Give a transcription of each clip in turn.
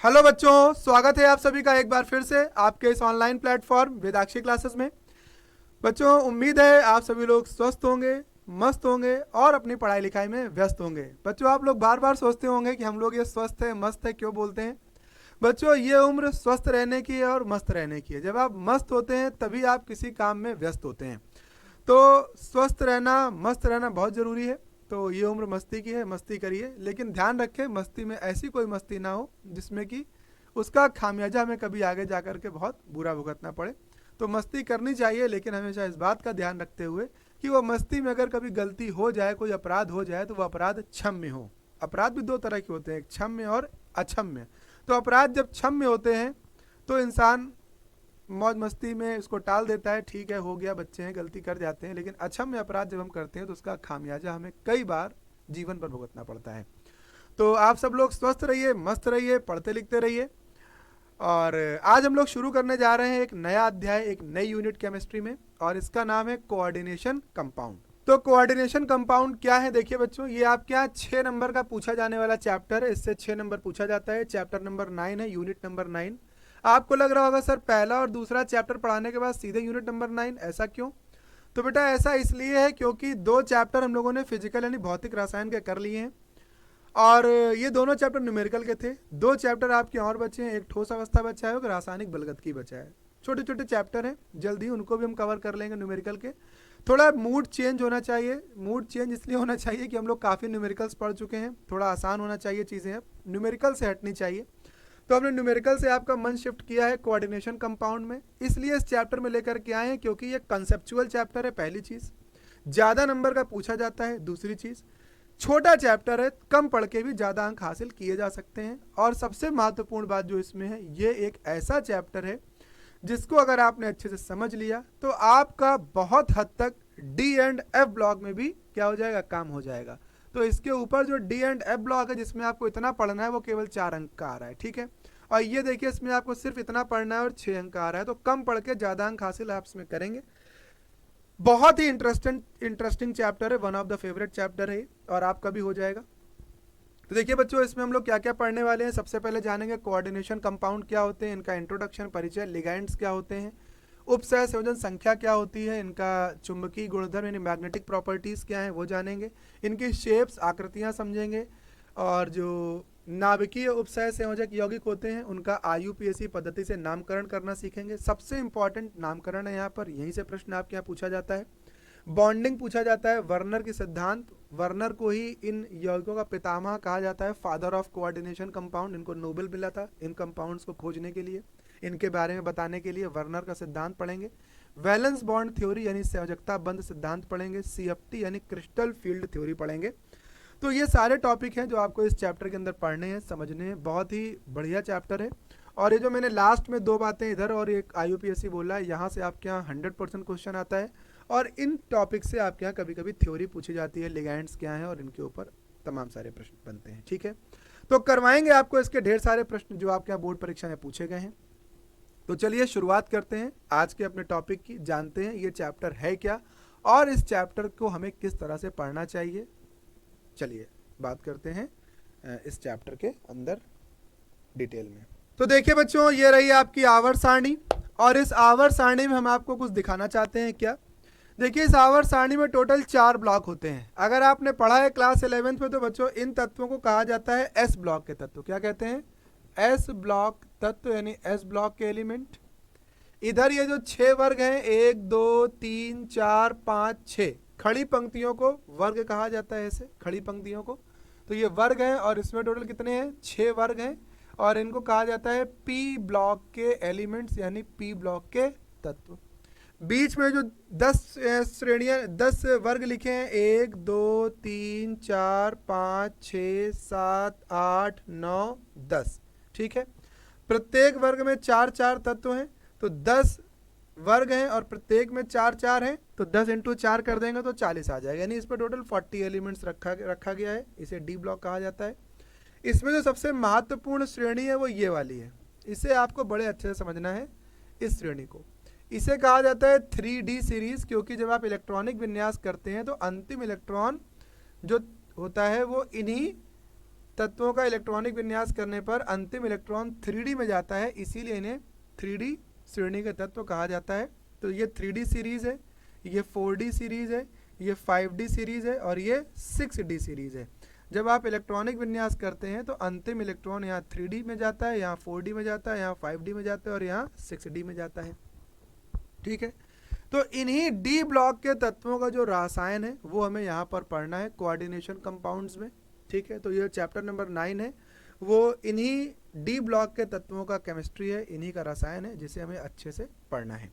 Hello बच्चों, स्वागत है आप सभी का एक बार फिर से आपके इस ऑनलाइन प्लेटफॉर्म वेदाक्षी क्लासेस में। बच्चों, उम्मीद है आप सभी लोग स्वस्थ होंगे, मस्त होंगे और अपनी पढ़ाई लिखाई में व्यस्त होंगे। बच्चों, आप लोग बार बार सोचते होंगे कि हम लोग ये स्वस्थ है मस्त है क्यों बोलते हैं। बच्चों, ये उम्र स्वस्थ रहने की है और मस्त रहने की है। जब आप मस्त होते हैं तभी आप किसी काम में व्यस्त होते हैं। तो स्वस्थ रहना, मस्त रहना बहुत ज़रूरी है। तो ये उम्र मस्ती की है, मस्ती करिए, लेकिन ध्यान रखें मस्ती में ऐसी कोई मस्ती ना हो जिसमें कि उसका खामियाजा हमें कभी आगे जा कर के बहुत बुरा भुगतना पड़े। तो मस्ती करनी चाहिए, लेकिन हमेशा इस बात का ध्यान रखते हुए कि वो मस्ती में अगर कभी गलती हो जाए, कोई अपराध हो जाए, तो वह अपराध क्षम्य हो। अपराध भी दो तरह के होते हैं, एक क्षम्य और अक्षम्य। तो अपराध जब क्षम्य होते हैं तो इंसान मौज मस्ती में उसको टाल देता है, ठीक है हो गया, बच्चे हैं गलती कर जाते हैं। लेकिन अक्षम्य अपराध जब हम करते हैं तो उसका खामियाजा हमें कई बार जीवन पर भुगतना पड़ता है। तो आप सब लोग स्वस्थ रहिए, मस्त रहिए, पढ़ते लिखते रहिए। और आज हम लोग शुरू करने जा रहे हैं एक नया अध्याय, एक नई यूनिट केमिस्ट्री में, और इसका नाम है कोऑर्डिनेशन कंपाउंड। तो कोऑर्डिनेशन कंपाउंड क्या है? देखिए बच्चों, ये आपके यहाँ 6 नंबर का पूछा जाने वाला चैप्टर है। इससे 6 नंबर पूछा जाता है। चैप्टर नंबर 9 है, यूनिट नंबर 9। आपको लग रहा होगा सर पहला और दूसरा चैप्टर पढ़ाने के बाद सीधे यूनिट नंबर 9, ऐसा क्यों? तो बेटा ऐसा इसलिए है क्योंकि 2 चैप्टर हम लोगों ने फिजिकल यानी भौतिक रसायन के कर लिए हैं, और ये दोनों चैप्टर न्यूमेरिकल के थे। 2 चैप्टर आपके और बचे हैं, एक ठोस अवस्था बचा है और रासायनिक बलगत बचा है। छोटे छोटे चैप्टर हैं, जल्दी उनको भी हम कवर कर लेंगे न्यूमेरिकल के। थोड़ा मूड चेंज होना चाहिए। मूड चेंज इसलिए होना चाहिए कि हम लोग काफ़ी न्यूमेरिकल्स पढ़ चुके हैं, थोड़ा आसान होना चाहिए चीज़ें, अब न्यूमेरिकल से हटनी चाहिए। तो हमने न्यूमेरिकल से आपका मन शिफ्ट किया है कोऑर्डिनेशन कंपाउंड में, इसलिए इस चैप्टर में लेकर के आए हैं क्योंकि ये कंसेप्चुअल चैप्टर है, पहली चीज़। ज़्यादा नंबर का पूछा जाता है, दूसरी चीज़। छोटा चैप्टर है, कम पढ़ के भी ज़्यादा अंक हासिल किए जा सकते हैं। और सबसे महत्वपूर्ण बात जो इसमें है, ये एक ऐसा चैप्टर है जिसको अगर आपने अच्छे से समझ लिया तो आपका बहुत हद तक डी एंड एफ ब्लॉक में भी क्या हो जाएगा, काम हो जाएगा। तो इसके ऊपर जो डी एंड एफ ब्लॉक है जिसमें आपको इतना पढ़ना है, वो केवल 4 अंक का आ रहा है, ठीक है। और ये देखिए, इसमें आपको सिर्फ इतना पढ़ना है और 6 अंक का आ रहा है। तो कम पढ़ के ज़्यादा अंक हासिल आप इसमें करेंगे। बहुत ही इंटरेस्टिंग चैप्टर है, one of the favourite chapter है, और आपका भी हो जाएगा। तो देखिए बच्चों, इसमें हम लोग क्या क्या पढ़ने वाले हैं। सबसे पहले जानेंगे कोऑर्डिनेशन कंपाउंड क्या होते हैं, इनका इंट्रोडक्शन, परिचय, लिगैंड्स क्या होते हैं, उपसह संयोजन संख्या क्या होती है, इनका चुंबकीय गुणधर्म यानी मैग्नेटिक प्रॉपर्टीज़ क्या है वो जानेंगे, इनकी शेप्स, आकृतियाँ समझेंगे, और जो नाभिकीय उपसह संयोजक यौगिक होते हैं उनका IUPAC पद्धति से नामकरण करना सीखेंगे। सबसे इंपॉर्टेंट नामकरण है यहाँ पर, यहीं से प्रश्न आपके यहाँ पूछा जाता है। बॉन्डिंग पूछा जाता है, वर्नर की सिद्धांत, वर्नर को ही इन यौगिकों का पितामह कहा जाता है, फादर ऑफ कोऑर्डिनेशन कंपाउंड। इनको नोबेल मिला था इन कंपाउंड्स को खोजने के लिए, इनके बारे में बताने के लिए। वर्नर का सिद्धांत पढ़ेंगे। वैलेंस बॉन्ड थ्योरी यानी संयोजकता बंध सिद्धांत पढ़ेंगे। CFT यानी क्रिस्टल फील्ड थ्योरी पढ़ेंगे। तो ये सारे टॉपिक हैं जो आपको इस चैप्टर के अंदर पढ़ने हैं, समझने हैं। बहुत ही बढ़िया चैप्टर है। और ये जो मैंने लास्ट में 2 बातें इधर और एक IUPAC बोला है, यहाँ से आपके यहाँ 100% क्वेश्चन आता है। और इन टॉपिक से आपके यहाँ कभी कभी थ्योरी पूछी जाती है, लिगैंड्स क्या हैं, और इनके ऊपर तमाम सारे प्रश्न बनते हैं, ठीक है। तो करवाएंगे आपको इसके ढेर सारे प्रश्न जो आपके यहाँ बोर्ड परीक्षा में पूछे गए हैं। तो चलिए शुरुआत करते हैं आज के अपने टॉपिक की, जानते हैं ये चैप्टर है क्या और इस चैप्टर को हमें किस तरह से पढ़ना चाहिए। चलिए बात करते हैं इस चैप्टर के अंदर डिटेल में। तो देखिए बच्चों, ये रही आपकी आवर्त सारणी, और इस आवर्त सारणी में हम आपको कुछ दिखाना चाहते हैं। क्या? देखिए, इस आवर्त सारणी में टोटल 4 ब्लॉक होते हैं। अगर आपने पढ़ा है क्लास 11th में तो बच्चों इन तत्वों को कहा जाता है S ब्लॉक के तत्व। क्या कहते हैं? S ब्लॉक तत्व यानी S ब्लॉक के एलिमेंट। इधर ये जो 6 वर्ग हैं, 1 2 3 4 5 6 खड़ी पंक्तियों को वर्ग कहा जाता है, ऐसे खड़ी पंक्तियों को। तो ये वर्ग हैं और इसमें टोटल कितने हैं? 6 वर्ग हैं, और इनको कहा जाता है P ब्लॉक के एलिमेंट्स यानी P ब्लॉक के तत्व। बीच में जो 10 श्रेणियाँ, 10 वर्ग लिखे हैं, 1 2 3 4 5 6 7 8 9 10, ठीक है। प्रत्येक वर्ग में 4 4 तत्व हैं, तो 10 वर्ग हैं और प्रत्येक में 4 4 हैं, तो 10 × 4 कर देंगे तो 40 आ जाएगा। यानी इस पर टोटल 40 एलिमेंट्स रखा गया है। इसे D ब्लॉक कहा जाता है। इसमें जो सबसे महत्वपूर्ण श्रेणी है वो ये वाली है, इसे आपको बड़े अच्छे से समझना है। इस श्रेणी को इसे कहा जाता है 3D सीरीज, क्योंकि जब आप इलेक्ट्रॉनिक विन्यास करते हैं तो अंतिम इलेक्ट्रॉन जो होता है वो इन्हीं तत्वों का इलेक्ट्रॉनिक विन्यास करने पर अंतिम इलेक्ट्रॉन 3D में जाता है, इसीलिए इन्हें 3D श्रेणी के तत्व कहा जाता है। तो ये 3D सीरीज है, ये 4D सीरीज है, ये 5D सीरीज है और ये 6D सीरीज है। जब आप इलेक्ट्रॉनिक विन्यास करते हैं तो अंतिम इलेक्ट्रॉन यहाँ 3D में जाता है, यहाँ 4D में जाता है, यहाँ 5D में जाता है और यहाँ 6D में जाता है। ठीक है, तो इन्हीं डी ब्लॉक के तत्वों का जो रसायन है वो हमें यहाँ पर पढ़ना है कोऑर्डिनेशन कंपाउंड्स में। ठीक है, तो ये चैप्टर नंबर 9 है, वो इन्हीं डी ब्लॉक के तत्वों का केमिस्ट्री है, इन्हीं का रसायन है, जिसे हमें अच्छे से पढ़ना है।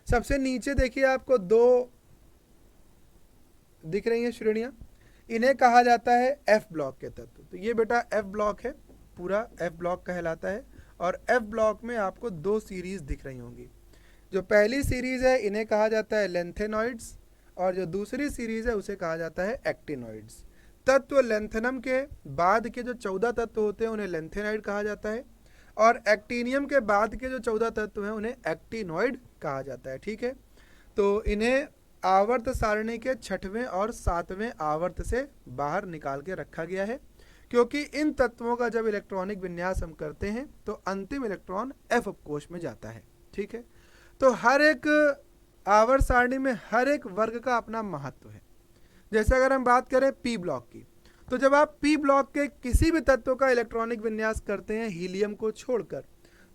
सबसे नीचे देखिए आपको 2 दिख रही हैं श्रेणियां, इन्हें कहा जाता है एफ ब्लॉक के तत्व। तो ये बेटा एफ ब्लॉक है, पूरा एफ ब्लॉक कहलाता है। और एफ ब्लॉक में आपको 2 सीरीज दिख रही होंगी। जो पहली सीरीज है इन्हें कहा जाता है लेंथेनॉइड्स और जो दूसरी सीरीज है उसे कहा जाता है एक्टिनॉइड्स। तत्व लेंथेनम के बाद के जो 14 तत्व होते हैं उन्हें लेंथेनॉइड कहा जाता है और एक्टिनियम के बाद के जो 14 तत्व हैं उन्हें एक्टिनॉइड कहा जाता है। ठीक है, तो इन्हें आवर्त सारणी के 6वें और 7वें आवर्त से बाहर निकाल के रखा गया है, क्योंकि इन तत्वों का जब इलेक्ट्रॉनिक विन्यास हम करते हैं तो अंतिम इलेक्ट्रॉन एफ उपकोष में जाता है। ठीक है, तो हर एक आवर्त सारणी में हर एक वर्ग का अपना महत्व है। जैसे अगर हम बात करें पी ब्लॉक की, तो जब आप पी ब्लॉक के किसी भी तत्व का इलेक्ट्रॉनिक विन्यास करते हैं हीलियम को छोड़कर,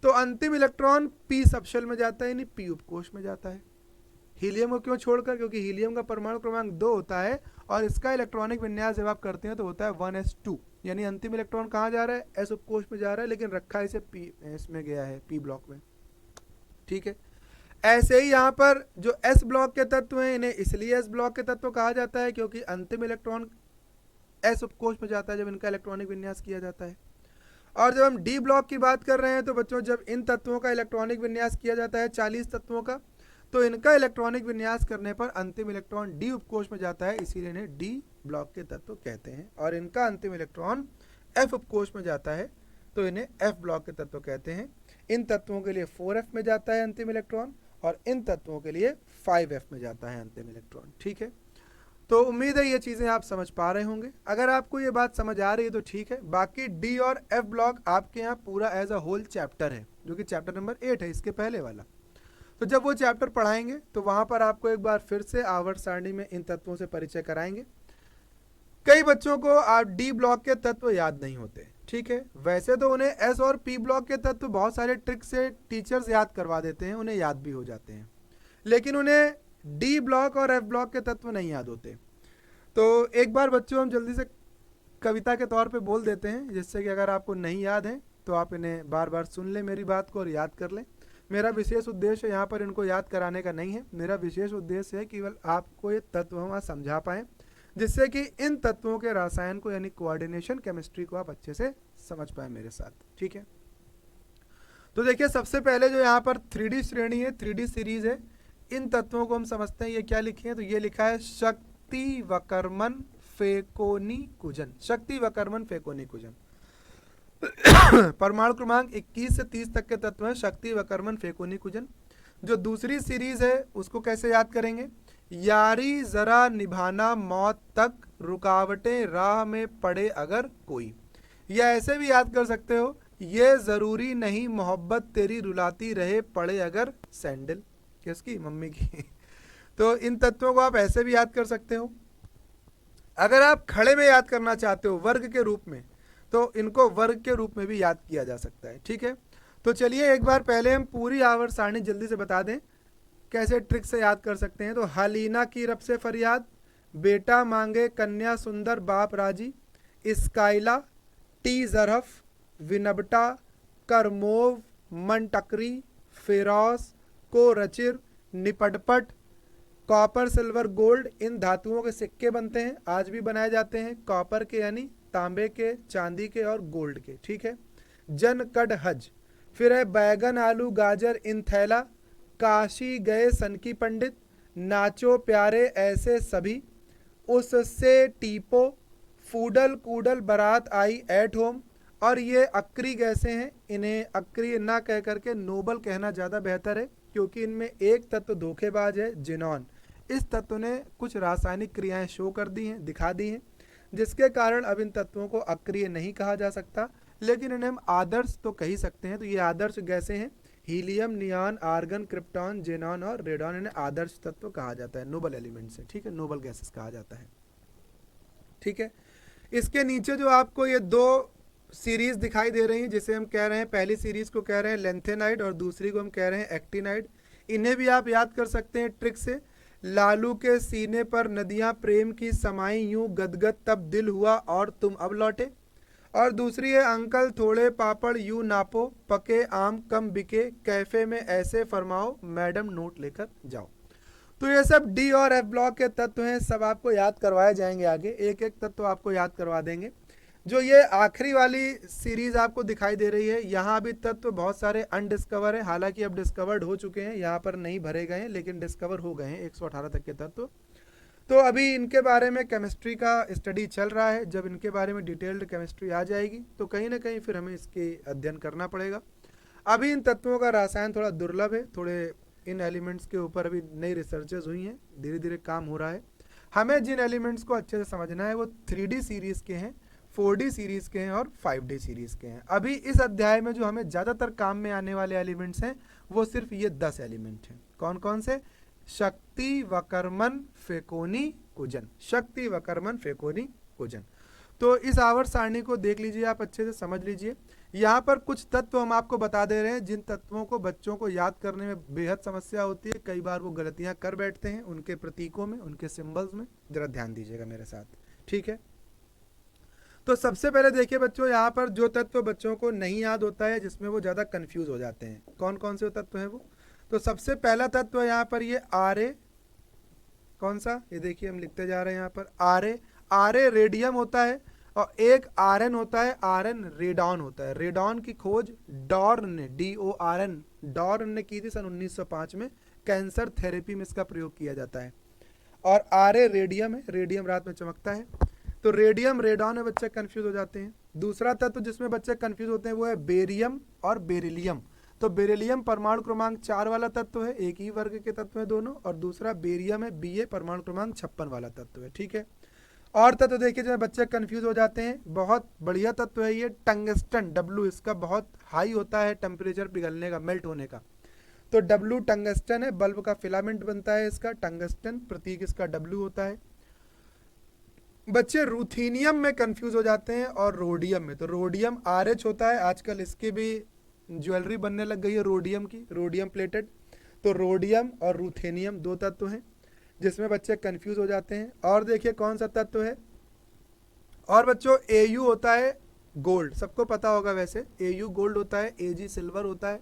तो अंतिम इलेक्ट्रॉन पी सबशेल में जाता है, यानी पी उपकोष में जाता है। हीलियम को क्यों छोड़कर? क्योंकि हीलियम का परमाणु क्रमांक 2 होता है और इसका इलेक्ट्रॉनिक विन्यास जब आप करते हैं तो होता है 1s2, यानी अंतिम इलेक्ट्रॉन कहाँ जा रहा है? एस उपकोष में जा रहा है, लेकिन रखा इसे पी इसमें गया है, पी ब्लॉक में। ठीक है, ऐसे ही यहाँ पर जो एस ब्लॉक के तत्व हैं इन्हें इसलिए एस ब्लॉक के तत्व कहा जाता है क्योंकि अंतिम इलेक्ट्रॉन एस उपकोष में जाता है जब इनका इलेक्ट्रॉनिक विन्यास किया जाता है। और जब हम डी ब्लॉक की बात कर रहे हैं तो बच्चों जब इन तत्वों का इलेक्ट्रॉनिक विन्यास किया जाता है 40 तत्वों का, तो इनका इलेक्ट्रॉनिक विन्यास करने पर अंतिम इलेक्ट्रॉन डी उपकोष में जाता है, इसीलिए इन्हें डी ब्लॉक के तत्व कहते हैं। और इनका अंतिम इलेक्ट्रॉन एफ उपकोष में जाता है तो इन्हें एफ ब्लॉक के तत्व कहते हैं। इन तत्वों के लिए 4f में जाता है अंतिम इलेक्ट्रॉन और इन तत्वों के लिए 5f में जाता है अंतिम इलेक्ट्रॉन। ठीक है, तो उम्मीद है ये चीज़ें आप समझ पा रहे होंगे। अगर आपको ये बात समझ आ रही है तो ठीक है, बाकी डी और एफ ब्लॉक आपके यहाँ पूरा एज अ होल चैप्टर है, जो कि चैप्टर नंबर 8 है, इसके पहले वाला। तो जब वो चैप्टर पढ़ाएंगे तो वहाँ पर आपको एक बार फिर से आवर्त सारणी में इन तत्वों से परिचय कराएंगे। कई बच्चों को आप डी ब्लॉक के तत्व याद नहीं होते। ठीक है, वैसे तो उन्हें एस और पी ब्लॉक के तत्व बहुत सारे ट्रिक से टीचर्स याद करवा देते हैं, उन्हें याद भी हो जाते हैं, लेकिन उन्हें डी ब्लॉक और एफ ब्लॉक के तत्व नहीं याद होते। तो एक बार बच्चों हम जल्दी से कविता के तौर पे बोल देते हैं, जिससे कि अगर आपको नहीं याद है तो आप इन्हें बार बार सुन लें मेरी बात को और याद कर लें। मेरा विशेष उद्देश्य यहाँ पर इनको याद कराने का नहीं है, मेरा विशेष उद्देश्य है केवल आपको ये तत्व हम समझा पाएँ, जिससे कि इन तत्वों के रसायन को यानी कोऑर्डिनेशन केमिस्ट्री को आप अच्छे से समझ पाए मेरे साथ। ठीक है, तो देखिए सबसे पहले जो यहाँ पर 3D श्रेणी है, 3D सीरीज है, इन तत्वों को हम समझते हैं। ये क्या लिखे हैं? तो ये लिखा है शक्ति वकर्मन फेकोनी कुजन, शक्ति वकर्मन फेकोनी कुजन। परमाणु क्रमांक 21 से 30 तक के तत्व हैं शक्ति वकर्मन फेकोनी कुजन। जो दूसरी सीरीज है उसको कैसे याद करेंगे? यारी जरा निभाना मौत तक, रुकावटें राह में पड़े अगर कोई। या ऐसे भी याद कर सकते हो, ये जरूरी नहीं मोहब्बत तेरी रुलाती रहे पड़े अगर सैंडल। किसकी? मम्मी की। तो इन तत्वों को आप ऐसे भी याद कर सकते हो। अगर आप खड़े में याद करना चाहते हो वर्ग के रूप में, तो इनको वर्ग के रूप में भी याद किया जा सकता है। ठीक है, तो चलिए एक बार पहले हम पूरी आवर्त सारणी जल्दी से बता दें कैसे ट्रिक से याद कर सकते हैं। तो हलीना की रब से फरियाद, बेटा मांगे कन्या सुंदर बाप राजी, स्काइला टी जरफ, विनबटा करमोव मनटकरी, फेरोस को रचिर, निपटपट, कॉपर सिल्वर गोल्ड, इन धातुओं के सिक्के बनते हैं, आज भी बनाए जाते हैं, कॉपर के यानी तांबे के, चांदी के और गोल्ड के। ठीक है, जन कड हज, फिर है बैगन आलू गाजर इन थैला, काशी गए सनकी पंडित, नाचो प्यारे ऐसे सभी, उससे टीपो, फूडल कूडल बारात आई एट होम। और ये अक्री गैसें हैं, इन्हें अक्री ना कह करके नोबल कहना ज़्यादा बेहतर है, क्योंकि इनमें एक तत्व धोखेबाज है, जिनॉन। इस तत्व ने कुछ रासायनिक क्रियाएं शो कर दी हैं, दिखा दी हैं, जिसके कारण अब इन तत्वों को अक्रिय नहीं कहा जा सकता, लेकिन इन्हें हम आदर्श तो कह ही सकते हैं। तो ये आदर्श गैसें हैं, helium, neon, argon, krypton, xenon और रेडॉन, इन्हें आदर्श तत्व कहा जाता है, नोबल एलिमेंट्स है, ठीक है, नोबल गैसेस कहा जाता है, ठीक है। इसके नीचे जो आपको ये दो सीरीज दिखाई दे रही हैं, जिसे हम कह रहे हैं, पहली सीरीज को कह रहे हैं लेंथेनाइड और दूसरी को हम कह रहे हैं एक्टिनाइड। इन्हें भी आप याद कर सकते हैं ट्रिक से। लालू के सीने पर नदियां प्रेम की समाई, यूं गदगद तब दिल हुआ और तुम अब लौटे। और दूसरी है अंकल थोड़े पापड़ यूं नापो, पके आम कम बिके, कैफे में ऐसे फरमाओ, मैडम नोट लेकर जाओ। तो ये सब डी और एफ ब्लॉक के तत्व हैं, सब आपको याद करवाए जाएंगे आगे, एक एक तत्व आपको याद करवा देंगे। जो ये आखिरी वाली सीरीज आपको दिखाई दे रही है, यहाँ भी तत्व बहुत सारे अनडिस्कवर हैं, हालांकि अब डिस्कवर्ड हो चुके हैं, यहाँ पर नहीं भरे गए हैं लेकिन डिस्कवर हो गए हैं 118 तक के तत्व। तो अभी इनके बारे में केमिस्ट्री का स्टडी चल रहा है, जब इनके बारे में डिटेल्ड केमिस्ट्री आ जाएगी तो कहीं ना कहीं फिर हमें इसके अध्ययन करना पड़ेगा। अभी इन तत्वों का रसायन थोड़ा दुर्लभ है, थोड़े इन एलिमेंट्स के ऊपर अभी नई रिसर्चेज हुई हैं, धीरे धीरे काम हो रहा है। हमें जिन एलिमेंट्स को अच्छे से समझना है वो 3D सीरीज़ के हैं, 4D सीरीज़ के हैं और 5D सीरीज़ के हैं। अभी इस अध्याय में जो हमें ज़्यादातर काम में आने वाले एलिमेंट्स हैं वो सिर्फ ये 10 एलिमेंट हैं। कौन कौन से? शक्ति, वकर्मन, फेकोनी, कुजन। शक्ति, वकर्मन, फेकोनी, कुजन। तो इस आवर्त सारणी को देख लीजिए, आप अच्छे से समझ लीजिए। यहाँ पर कुछ तत्व हम आपको बता दे रहे हैं जिन तत्वों को बच्चों को याद करने में बेहद समस्या होती है, कई बार वो गलतियाँ कर बैठते हैं उनके प्रतीकों में, उनके सिंबल्स में। जरा ध्यान दीजिएगा मेरे साथ, ठीक है। तो सबसे पहले देखिए बच्चों, यहाँ पर जो तत्व बच्चों को नहीं याद होता है, जिसमें वो ज़्यादा कंफ्यूज हो जाते हैं, कौन कौन से तत्व हैं वो? तो सबसे पहला तत्व है यहाँ पर ये आर, कौन सा? ये देखिए हम लिखते जा रहे हैं यहाँ पर आर रेडियम होता है, और एक आरएन होता है, आरएन रेडॉन होता है। रेडॉन की खोज डॉर्न ने, DORN, डॉर्न ने की थी सन 1905 में। कैंसर थेरेपी में इसका प्रयोग किया जाता है। और आर रेडियम है, रेडियम रात में चमकता है। तो रेडियम, रेडॉन में बच्चे कंफ्यूज हो जाते हैं। दूसरा तत्व जिसमें बच्चे कंफ्यूज होते हैं वो है बेरियम और बेरिलियम। तो बेरिलियम परमाणु क्रमांक 4 वाला तत्व है, एक ही वर्ग के तत्व है दोनों, और दूसरा बेरियम है, Ba परमाणु क्रमांक 56 वाला तत्व है, ठीक है। और तत्व देखिए जो बच्चे कंफ्यूज हो जाते हैं, बहुत बढ़िया तत्व है ये टंगस्टन, W, इसका बहुत हाई होता है टेम्परेचर पिघलने का, मेल्ट होने का। तो W टंगस्टन है, बल्ब का फिलामेंट बनता है इसका, टंगस्टन, प्रतीक इसका W होता है। बच्चे रूथीनियम में कंफ्यूज हो जाते हैं और रोडियम में। तो रोडियम RH होता है, आजकल इसकी भी ज्वेलरी बनने लग गई है रोडियम की, रोडियम प्लेटेड। तो रोडियम और रूथेनियम दो तत्व हैं जिसमें बच्चे कंफ्यूज हो जाते हैं। और देखिए कौन सा तत्व है, और बच्चों Au होता है गोल्ड, सबको पता होगा वैसे, Au गोल्ड होता है, Ag सिल्वर होता है।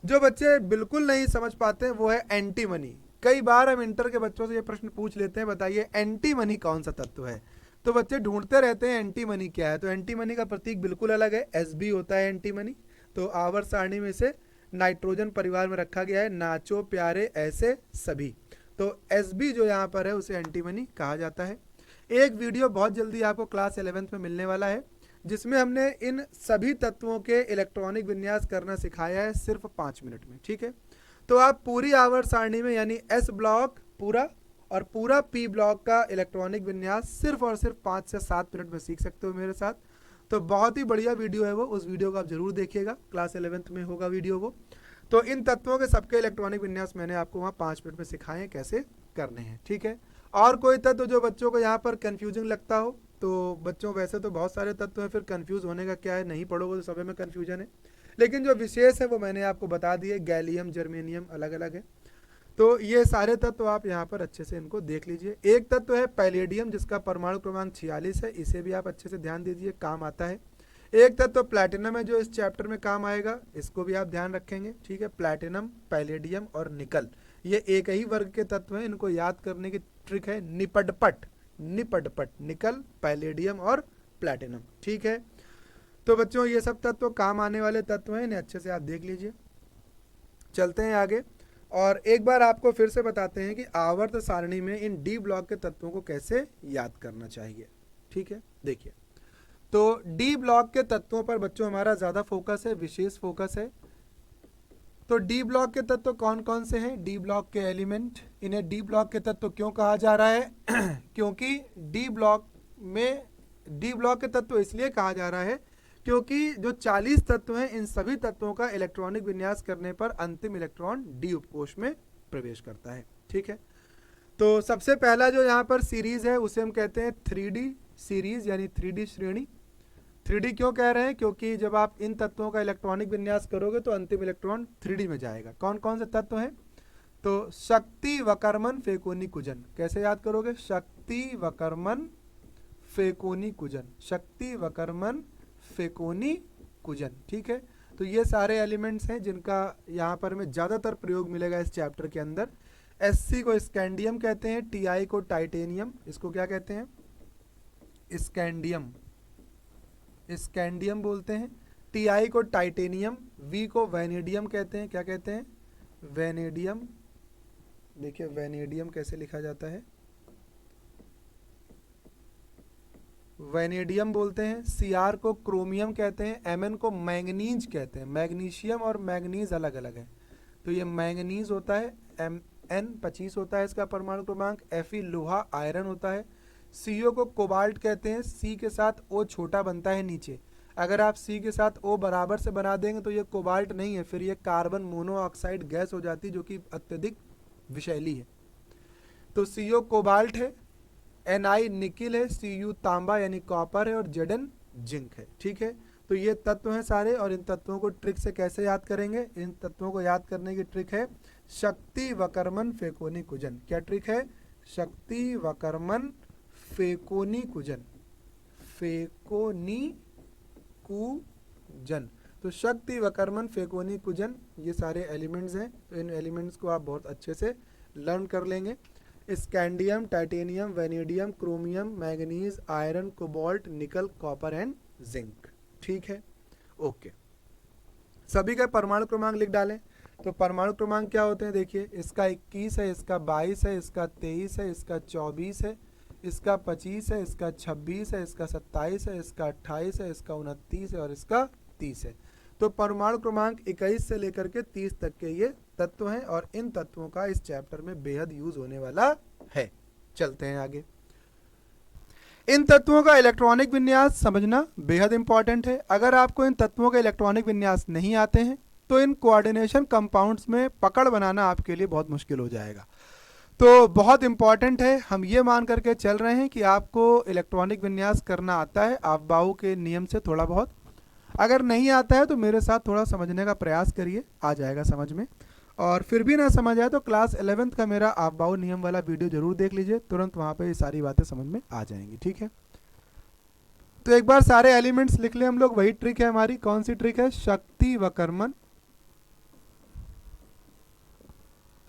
जो बच्चे बिल्कुल नहीं समझ पाते हैं वो है एंटीमनी। कई बार हम इंटर के बच्चों से ये प्रश्न पूछ लेते हैं, बताइए एंटीमनी कौन सा तत्व है। तो बच्चे ढूंढते रहते हैं एंटीमनी क्या है। तो एंटीमनी का प्रतीक बिल्कुल अलग है, Sb होता है एंटीमनी। तो आवर्त सारणी में से नाइट्रोजन परिवार में रखा गया है, नाचो प्यारे ऐसे सभी। तो Sb जो यहाँ पर है उसे एंटीमनी कहा जाता है। एक वीडियो बहुत जल्दी आपको क्लास 11th में मिलने वाला है जिसमें हमने इन सभी तत्वों के इलेक्ट्रॉनिक विन्यास करना सिखाया है सिर्फ 5 मिनट में, ठीक है। तो आप पूरी आवर्त सारणी में यानी S ब्लॉक पूरा और पूरा P ब्लॉक का इलेक्ट्रॉनिक विन्यास सिर्फ और सिर्फ 5 से 7 मिनट में सीख सकते हो मेरे साथ। तो बहुत ही बढ़िया वीडियो है वो, उस वीडियो को आप जरूर देखिएगा, क्लास 11th में होगा वीडियो वो। तो इन तत्वों के सबके इलेक्ट्रॉनिक विन्यास मैंने आपको वहाँ 5 मिनट में सिखाए हैं कैसे करने हैं, ठीक है। और कोई तत्व जो बच्चों को यहाँ पर कन्फ्यूजिंग लगता हो, तो बच्चों वैसे तो बहुत सारे तत्व हैं, फिर कंफ्यूज होने का क्या है, नहीं पढ़ोगे तो सभी में कन्फ्यूजन है, लेकिन जो विशेष है वो मैंने आपको बता दिए, गैलियम, जर्मेनियम अलग अलग है। तो ये सारे तत्व आप यहाँ पर अच्छे से इनको देख लीजिए। एक तत्व है पैलेडियम जिसका परमाणु क्रमांक 46 है, इसे भी आप अच्छे से ध्यान दीजिए, काम आता है। एक तत्व प्लैटिनम है जो इस चैप्टर में काम आएगा, इसको भी आप ध्यान रखेंगे, ठीक है। प्लैटिनम, पैलेडियम और निकल, ये एक ही वर्ग के तत्व हैं, इनको याद करने की ट्रिक है निपटपट, निपटपट, निकल, पैलेडियम और प्लैटिनम, ठीक है। तो बच्चों ये सब तत्व काम आने वाले तत्व हैं, इन्हें अच्छे से आप देख लीजिए। चलते हैं आगे और एक बार आपको फिर से बताते हैं कि आवर्त सारणी में इन डी ब्लॉक के तत्वों को कैसे याद करना चाहिए, ठीक है। देखिए तो डी ब्लॉक के तत्वों पर बच्चों हमारा ज़्यादा फोकस है, विशेष फोकस है। तो डी ब्लॉक के तत्व कौन कौन से हैं? डी ब्लॉक के एलिमेंट, इन्हें डी ब्लॉक के तत्व क्यों कहा जा रहा है? क्योंकि डी ब्लॉक में डी ब्लॉक के तत्व इसलिए कहा जा रहा है क्योंकि जो 40 तत्व हैं इन सभी तत्वों का इलेक्ट्रॉनिक विन्यास करने पर अंतिम इलेक्ट्रॉन डी उपकोष में प्रवेश करता है। ठीक है, तो सबसे पहला जो यहाँ पर सीरीज है उसे हम कहते हैं 3D सीरीज यानी 3D श्रेणी। 3D क्यों कह रहे हैं? क्योंकि जब आप इन तत्वों का इलेक्ट्रॉनिक विन्यास करोगे तो अंतिम इलेक्ट्रॉन 3D में जाएगा। कौन कौन से तत्व हैं? तो शक्ति, वकरमन, फेकोनी, कुजन। कैसे याद करोगे? शक्ति, वकरमन, फेकोनी, कुजन। शक्ति, वकरमन, फेकोनी, कुजन। ठीक है, तो ये सारे एलिमेंट्स हैं जिनका यहाँ पर हमें ज़्यादातर प्रयोग मिलेगा इस चैप्टर के अंदर। Sc को स्कैंडियम कहते हैं, Ti को टाइटेनियम, इसको क्या कहते हैं? स्कैंडियम, स्कैंडियम बोलते हैं। Ti को टाइटेनियम, V को वैनेडियम कहते हैं। क्या कहते हैं? वैनेडियम। देखिए वैनेडियम कैसे लिखा जाता है, वैनेडियम बोलते हैं। Cr को क्रोमियम कहते हैं। Mn को मैंगनीज कहते हैं। मैग्नीशियम और मैंगनीज अलग अलग है, तो ये मैंगनीज होता है। Mn 25 होता है इसका परमाणु क्रमांक। Fe लोहा आयरन होता है। Co को कोबाल्ट कहते हैं। C के साथ O छोटा बनता है नीचे, अगर आप C के साथ O बराबर से बना देंगे तो ये कोबाल्ट नहीं है, फिर ये कार्बन मोनोऑक्साइड गैस हो जाती है जो कि अत्यधिक विषैली है। तो CO कोबाल्ट है, Ni निकिल है, Cu तांबा यानी कॉपर है और Zn जिंक है। ठीक है, तो ये तत्व हैं सारे, और इन तत्वों को ट्रिक से कैसे याद करेंगे? इन तत्वों को याद करने की ट्रिक है शक्ति, वकरमन, फेकोनी, कुजन। क्या ट्रिक है? शक्ति, वकरमन, फेकोनी, कुजन। फेकोनी, कुजन। तो शक्ति, वकरमन, फेकोनी, कुजन ये सारे एलिमेंट्स हैं, तो इन एलिमेंट्स को आप बहुत अच्छे से लर्न कर लेंगे। Scandium, titanium, vanadium, chromium, manganese, iron, cobalt, निकल, कॉपर एंड जिंक। ठीक है, ओके। सभी का परमाणु क्रमांक लिख डालें। तो परमाणु क्रमांक क्या होते हैं? देखिए, इसका 21 है, इसका 22 है, इसका 23 है, इसका 24 है, इसका 25 है, इसका 26 है, इसका 27 है, इसका 28 है, इसका 29 है और इसका 30 है। तो परमाणु क्रमांक 21 से लेकर के 30 तक के ये तत्व हैं, और इन तत्वों का इस चैप्टर में बेहद यूज होने वाला है। चलते हैं आगे। इन तत्वों का इलेक्ट्रॉनिक विन्यास समझना बेहद इंपॉर्टेंट है। अगर आपको इन तत्वों के इलेक्ट्रॉनिक विन्यास नहीं आते हैं तो इन कोऑर्डिनेशन कंपाउंड्स में पकड़ बनाना आपके लिए बहुत मुश्किल हो जाएगा। तो बहुत इंपॉर्टेंट है, हम ये मान करके चल रहे हैं कि आपको इलेक्ट्रॉनिक विन्यास करना आता है अफबाऊ के नियम से थोड़ा बहुत। अगर नहीं आता है तो मेरे साथ थोड़ा समझने का प्रयास करिए, आ जाएगा समझ में। और फिर भी ना समझ आए तो क्लास 11th का मेरा अफबाऊ नियम वाला वीडियो जरूर देख लीजिए, तुरंत वहाँ पे ये सारी बातें समझ में आ जाएंगी। ठीक है, तो एक बार सारे एलिमेंट्स लिख लें हम लोग। वही ट्रिक है हमारी। कौन सी ट्रिक है? शक्ति, वकरमन,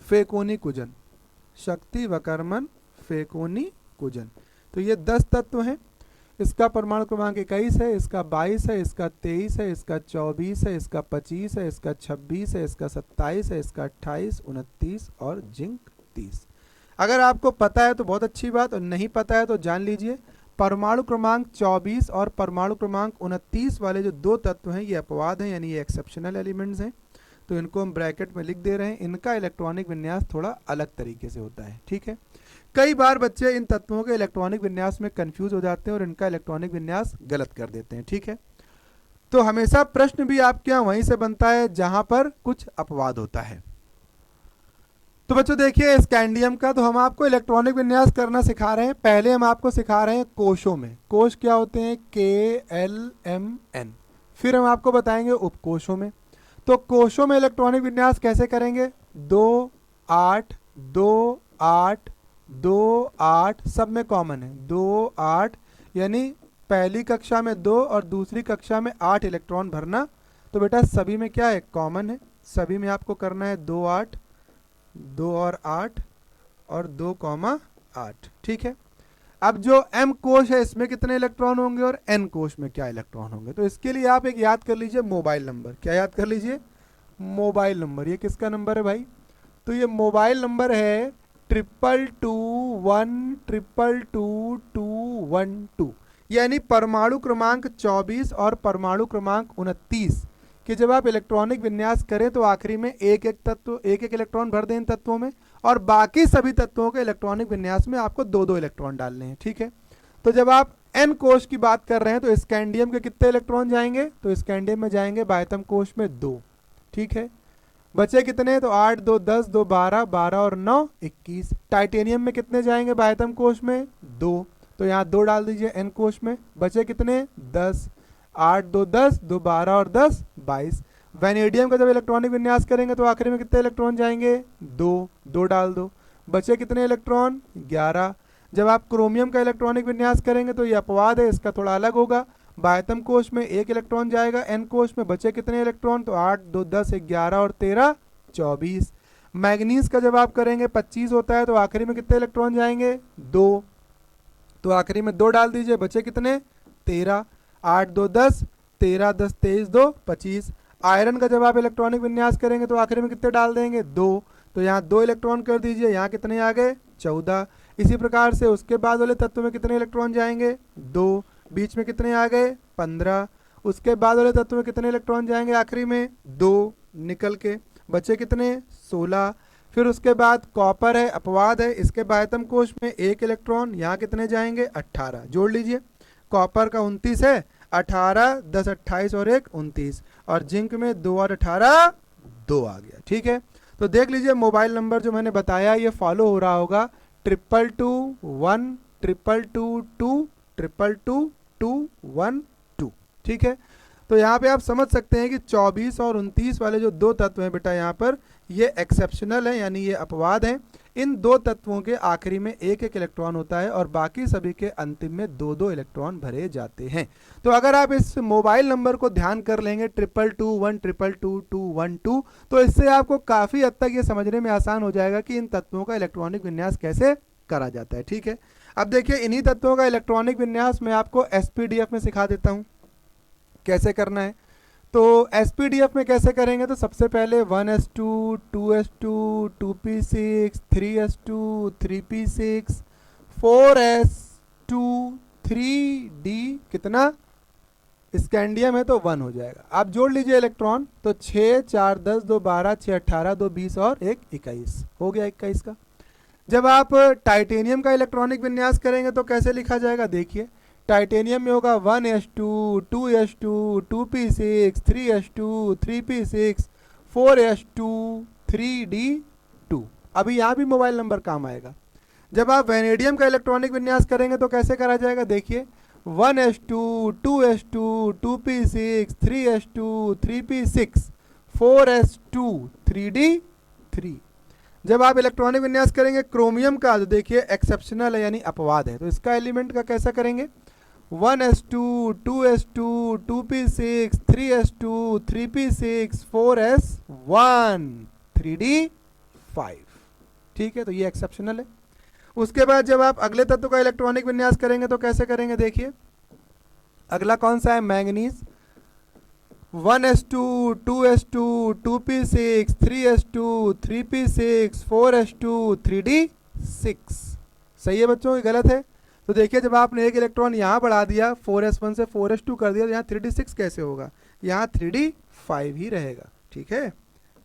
फेकोनी, कुजन। शक्ति, वकरमन, फेकोनी, कुजन। तो ये 10 तत्व हैं। इसका परमाणु क्रमांक 21 है, इसका 22 है, इसका 23 है, इसका 24 है, इसका 25 है, इसका 26 है, इसका 27 है, इसका 28, 29 और जिंक 30। अगर आपको पता है तो बहुत अच्छी बात, और नहीं पता है तो जान लीजिए परमाणु क्रमांक 24 और परमाणु क्रमांक 29 वाले जो 2 तत्व हैं ये अपवाद हैं, यानी ये एक्सेप्शनल एलिमेंट्स हैं, तो इनको हम ब्रैकेट में लिख दे रहे हैं। इनका इलेक्ट्रॉनिक विन्यास थोड़ा अलग तरीके से होता है। ठीक है, कई बार बच्चे इन तत्वों के इलेक्ट्रॉनिक विन्यास में कंफ्यूज हो जाते हैं और इनका इलेक्ट्रॉनिक विन्यास गलत कर देते हैं। ठीक है, तो हमेशा प्रश्न भी आपके यहाँ वहीं से बनता है जहां पर कुछ अपवाद होता है। तो बच्चों देखिए, स्कैंडियम का तो हम आपको इलेक्ट्रॉनिक विन्यास करना सिखा रहे हैं। पहले हम आपको सिखा रहे हैं कोशों में। कोश क्या होते हैं? KLMN। फिर हम आपको बताएंगे उपकोशों में। तो कोशों में इलेक्ट्रॉनिक विन्यास कैसे करेंगे? 2 8 2 8 2 8 सब में कॉमन है। 2 8 यानी पहली कक्षा में 2 और दूसरी कक्षा में 8 इलेक्ट्रॉन भरना। तो बेटा सभी में क्या है? कॉमन है। सभी में आपको करना है 2 8 2 और 8 और 2 8। ठीक है, अब जो M कोश है इसमें कितने इलेक्ट्रॉन होंगे और N कोश में क्या इलेक्ट्रॉन होंगे? तो इसके लिए आप एक याद कर लीजिए मोबाइल नंबर। क्या याद कर लीजिए? Mobile number. ये किसका नंबर है भाई? तो ये मोबाइल नंबर है 222212212, यानी परमाणु क्रमांक 24 और परमाणु क्रमांक 29 कि जब आप इलेक्ट्रॉनिक विन्यास करें तो आखिरी में एक एक इलेक्ट्रॉन भर दें इन तत्वों में, और बाकी सभी तत्वों के इलेक्ट्रॉनिक विन्यास में आपको 2 2 इलेक्ट्रॉन डालने हैं। ठीक है, तो जब आप एन कोश की बात कर रहे हैं तो स्कैंडियम के कितने इलेक्ट्रॉन जाएंगे, तो स्कैंडियम में जाएंगे बाह्यतम कोश में 2, ठीक है। बचे कितने, तो 8 2 10 2 12, 12 और 9 21। टाइटेनियम में कितने जाएंगे बाह्यतम कोश में, 2, तो यहाँ 2 डाल दीजिए एन कोश में। बचे कितने, 10, 8 2 10, 2 12 और 10 22। वैनेडियम का जब इलेक्ट्रॉनिक विन्यास करेंगे तो आखिरी में कितने इलेक्ट्रॉन जाएंगे, 2, 2 डाल दो। बचे कितने इलेक्ट्रॉन, 11। जब आप क्रोमियम का इलेक्ट्रॉनिक विन्यास करेंगे तो ये अपवाद है, इसका थोड़ा अलग होगा। बाह्यतम कोश में 1 इलेक्ट्रॉन जाएगा एन कोश में। बचे कितने इलेक्ट्रॉन, तो 8 2 10 11 और 13 24। मैग्नीज का जब आप करेंगे 25 होता है तो आखिरी में कितने इलेक्ट्रॉन जाएंगे, 2, तो आखिरी में 2 डाल दीजिए। बचे कितने, 13, 8 2 10, 13 10 23 2 25। आयरन का जब आप इलेक्ट्रॉनिक विन्यास करेंगे तो आखिरी में कितने डाल देंगे, 2, तो यहाँ 2 इलेक्ट्रॉन कर दीजिए। यहाँ कितने आ गए, 14। इसी प्रकार से उसके बाद वाले तत्व में कितने इलेक्ट्रॉन जाएंगे, 2, बीच में कितने आ गए, 15। उसके बाद वाले तत्व में कितने इलेक्ट्रॉन जाएंगे, आखिरी में 2 निकल के। बचे कितने, 16। फिर उसके बाद कॉपर है, अपवाद है, इसके बाह्यतम कोश में 1 इलेक्ट्रॉन, यहाँ कितने जाएंगे, 18। जोड़ लीजिए, कॉपर का 29 है, 18 10 28 और 1 29, और जिंक में 2 और 18 2 आ गया, ठीक है। तो देख लीजिए मोबाइल नंबर जो मैंने बताया ये फॉलो हो रहा होगा, 222 1 222 2 222 2 1 2, ठीक है। तो यहाँ पे आप समझ सकते हैं कि 24 और 29 वाले जो 2 तत्व हैं बेटा यहाँ पर ये एक्सेप्शनल है, यानी ये अपवाद हैं। इन 2 तत्वों के आखिरी में 1 इलेक्ट्रॉन होता है और बाकी सभी के अंतिम में 2 इलेक्ट्रॉन भरे जाते हैं। तो अगर आप इस मोबाइल नंबर को ध्यान कर लेंगे 222 1 222 2 1 2, तो इससे आपको काफ़ी हद तक ये समझने में आसान हो जाएगा कि इन तत्वों का इलेक्ट्रॉनिक विन्यास कैसे करा जाता है, ठीक है। अब देखिए इन्हीं तत्वों का इलेक्ट्रॉनिक विन्यास मैं आपको एसपीडीएफ में सिखा देता हूँ कैसे करना है। तो एसपीडीएफ में कैसे करेंगे, तो सबसे पहले 1s2 2s2 2p6 3s2 3p6 4s2 3d, कितना स्कैंडियम है तो 1 हो जाएगा। आप जोड़ लीजिए इलेक्ट्रॉन, तो 6 4 10 2 12 6 18 2 20 और 1 21 हो गया 21 का। जब आप टाइटेनियम का इलेक्ट्रॉनिक विन्यास करेंगे तो कैसे लिखा जाएगा, देखिए टाइटेनियम में होगा 1s2 2s2 2p6 3s2 3p6 4s2 3d2। अभी यहाँ भी मोबाइल नंबर काम आएगा। जब आप वैनेडियम का इलेक्ट्रॉनिक विन्यास करेंगे तो कैसे करा जाएगा, देखिए 1s2 2s2 2p6 3s2 3p6 4s2 3d3। जब आप इलेक्ट्रॉनिक विन्यास करेंगे क्रोमियम का, तो देखिए एक्सेप्शनल है यानी अपवाद है, तो इसका एलिमेंट का कैसा करेंगे, 1s2 2s2 2p6 3s2 3p6 4s1 3d5, ठीक है। तो ये एक्सेप्शनल है। उसके बाद जब आप अगले तत्व का इलेक्ट्रॉनिक विन्यास करेंगे तो कैसे करेंगे, देखिए अगला कौन सा है, manganese. 1s2 2s2 2p6 3s2 3p6 4s2 3d6, सही है बच्चों, ये गलत है। तो देखिए जब आपने 1 इलेक्ट्रॉन यहाँ बढ़ा दिया 4s1 से 4s2 कर दिया तो यहाँ 3d6 कैसे होगा, यहाँ 3d5 ही रहेगा, ठीक है।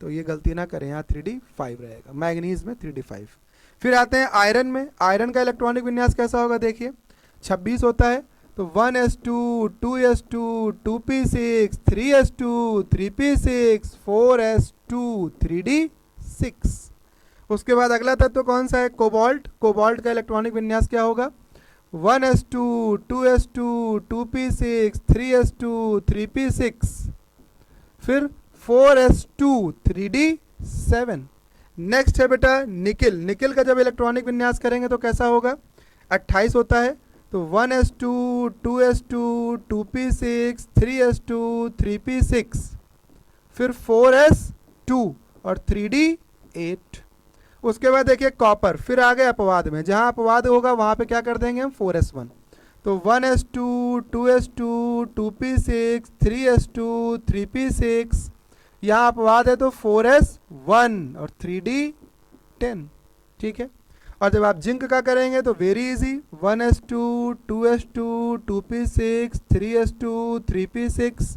तो ये गलती ना करें, यहाँ 3d5 रहेगा, मैग्नीज में 3d5। फिर आते हैं आयरन में। आयरन का इलेक्ट्रॉनिक विन्यास कैसा होगा, देखिए 26 होता है, तो 1s2 2s2 2p6 3s2 3p6 4s2 3d6। उसके बाद अगला तत्व कौन सा है, कोबाल्ट। कोबाल्ट का इलेक्ट्रॉनिक विन्यास क्या होगा, 1s2 2s2 2p6 3s2 3p6 फिर 4s2 3d7। नेक्स्ट है बेटा निकिल। निकिल का जब इलेक्ट्रॉनिक विन्यास करेंगे तो कैसा होगा, 28 होता है, तो 1s2 2s2 2p6 3s2 3p6 फिर 4s2 और 3d8। उसके बाद देखिए कॉपर, फिर आ गए अपवाद में, जहां अपवाद होगा वहां पे क्या कर देंगे हम, 4s1। तो 1s2 2s2 2p6 3s2 3p6, यहाँ अपवाद है तो 4s1 और 3d10, ठीक है। और जब आप जिंक का करेंगे तो very easy, 1s2 2s2 2p6 3s2 3p6